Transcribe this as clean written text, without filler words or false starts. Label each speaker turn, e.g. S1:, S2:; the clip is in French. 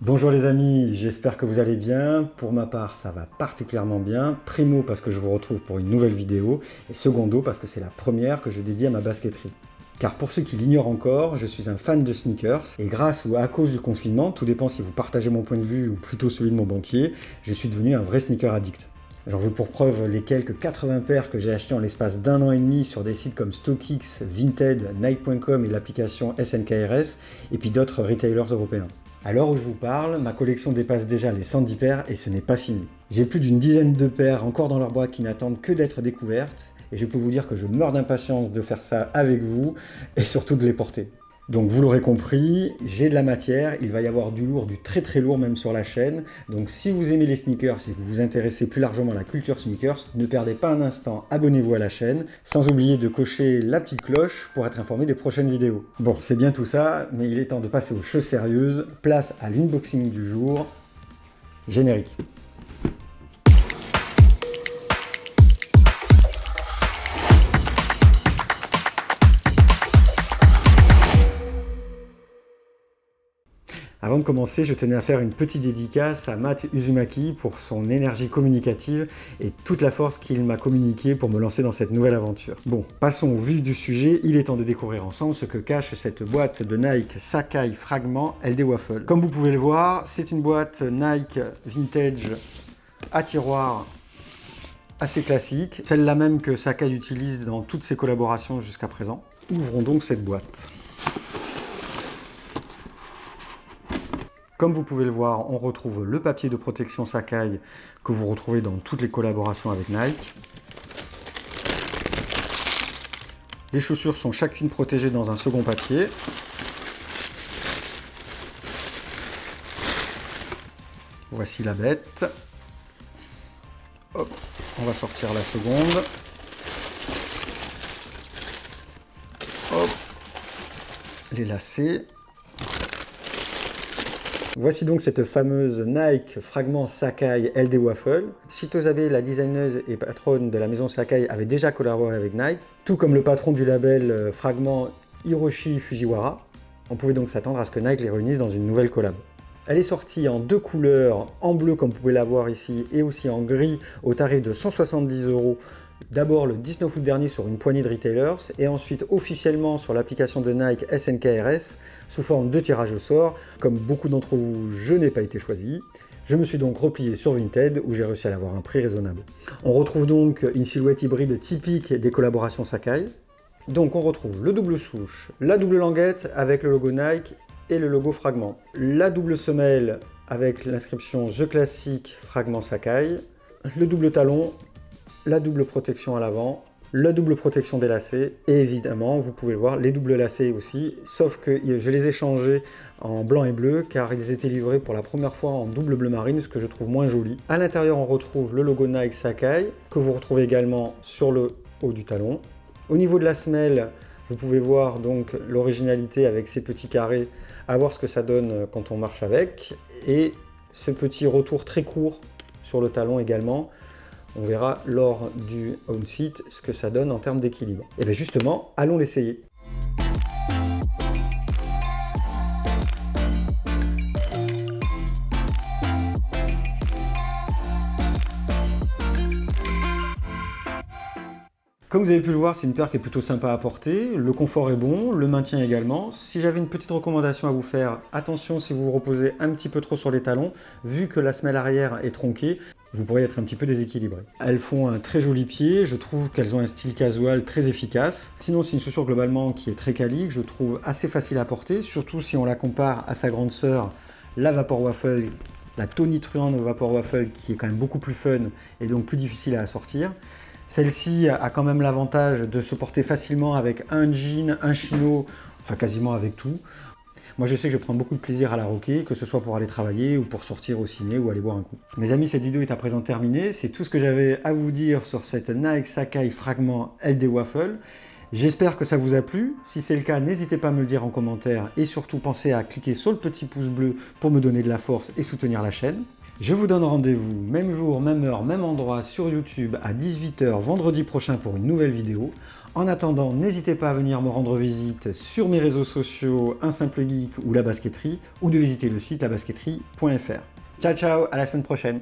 S1: Bonjour les amis, j'espère que vous allez bien. Pour ma part, ça va particulièrement bien. Primo parce que je vous retrouve pour une nouvelle vidéo et secondo parce que c'est la première que je dédie à ma basketterie. Car pour ceux qui l'ignorent encore, je suis un fan de sneakers et grâce ou à cause du confinement, tout dépend si vous partagez mon point de vue ou plutôt celui de mon banquier, je suis devenu un vrai sneaker addict. J'en veux pour preuve les quelques 80 paires que j'ai achetées en l'espace d'1 an et demi sur des sites comme StockX, Vinted, Nike.com et l'application SNKRS et puis d'autres retailers européens. À l'heure où je vous parle, ma collection dépasse déjà les 110 paires et ce n'est pas fini. J'ai plus d'une dizaine de paires encore dans leur boîte qui n'attendent que d'être découvertes et je peux vous dire que je meurs d'impatience de faire ça avec vous et surtout de les porter. Donc vous l'aurez compris, j'ai de la matière, il va y avoir du lourd, du très très lourd même sur la chaîne. Donc si vous aimez les sneakers et que vous vous intéressez plus largement à la culture sneakers, ne perdez pas un instant, abonnez-vous à la chaîne, sans oublier de cocher la petite cloche pour être informé des prochaines vidéos. Bon, c'est bien tout ça, mais il est temps de passer aux choses sérieuses. Place à l'unboxing du jour. Générique. Avant de commencer, je tenais à faire une petite dédicace à Matt Uzumaki pour son énergie communicative et toute la force qu'il m'a communiquée pour me lancer dans cette nouvelle aventure. Bon, passons au vif du sujet, il est temps de découvrir ensemble ce que cache cette boîte de Nike Sacai Fragment LD Waffle. Comme vous pouvez le voir, c'est une boîte Nike Vintage à tiroir assez classique, celle-là même que Sacai utilise dans toutes ses collaborations jusqu'à présent. Ouvrons donc cette boîte. Comme vous pouvez le voir, on retrouve le papier de protection Sacai que vous retrouvez dans toutes les collaborations avec Nike. Les chaussures sont chacune protégées dans un second papier. Voici la bête. Hop, on va sortir la seconde. Hop, les lacets. Voici donc cette fameuse Nike Fragment Sacai LD Waffle. Chito Abe, la designeuse et patronne de la maison Sacai, avait déjà collaboré avec Nike, tout comme le patron du label Fragment Hiroshi Fujiwara. On pouvait donc s'attendre à ce que Nike les réunisse dans une nouvelle collab. Elle est sortie en deux couleurs, en bleu comme vous pouvez la voir ici, et aussi en gris au tarif de 170 €. D'abord le 19 août dernier sur une poignée de retailers et ensuite officiellement sur l'application de Nike SNKRS sous forme de tirage au sort. Comme beaucoup d'entre vous, je n'ai pas été choisi. Je me suis donc replié sur Vinted où j'ai réussi à l'avoir à un prix raisonnable. On retrouve donc une silhouette hybride typique des collaborations Sacai. Donc on retrouve le double souche, la double languette avec le logo Nike et le logo Fragment, la double semelle avec l'inscription The Classic Fragment Sacai, le double talon, la double protection à l'avant, la double protection des lacets et évidemment, vous pouvez le voir, les doubles lacets aussi, sauf que je les ai changés en blanc et bleu car ils étaient livrés pour la première fois en double bleu marine, ce que je trouve moins joli. À l'intérieur, on retrouve le logo Nike Sacai que vous retrouvez également sur le haut du talon. Au niveau de la semelle, vous pouvez voir donc l'originalité avec ces petits carrés, à voir ce que ça donne quand on marche avec et ce petit retour très court sur le talon également. On verra lors du home fit ce que ça donne en termes d'équilibre. Et bien justement, allons l'essayer. Comme vous avez pu le voir, c'est une paire qui est plutôt sympa à porter, le confort est bon, le maintien également. Si j'avais une petite recommandation à vous faire, attention si vous vous reposez un petit peu trop sur les talons, vu que la semelle arrière est tronquée, vous pourriez être un petit peu déséquilibré. Elles font un très joli pied, je trouve qu'elles ont un style casual très efficace. Sinon c'est une chaussure globalement qui est très quali, que je trouve assez facile à porter, surtout si on la compare à sa grande sœur, la Vapor Waffle, la tonitruante Vapor Waffle qui est quand même beaucoup plus fun et donc plus difficile à assortir. Celle-ci a quand même l'avantage de se porter facilement avec un jean, un chino, enfin quasiment avec tout. Moi je sais que je prends beaucoup de plaisir à la rocker, que ce soit pour aller travailler ou pour sortir au ciné ou aller boire un coup. Mes amis, cette vidéo est à présent terminée. C'est tout ce que j'avais à vous dire sur cette Nike Sacai Fragment LD Waffle. J'espère que ça vous a plu. Si c'est le cas, n'hésitez pas à me le dire en commentaire et surtout pensez à cliquer sur le petit pouce bleu pour me donner de la force et soutenir la chaîne. Je vous donne rendez-vous, même jour, même heure, même endroit sur YouTube à 18 h vendredi prochain pour une nouvelle vidéo. En attendant, n'hésitez pas à venir me rendre visite sur mes réseaux sociaux, Un Simple Geek ou La Basketterie, ou de visiter le site labasketterie.fr. Ciao ciao, à la semaine prochaine.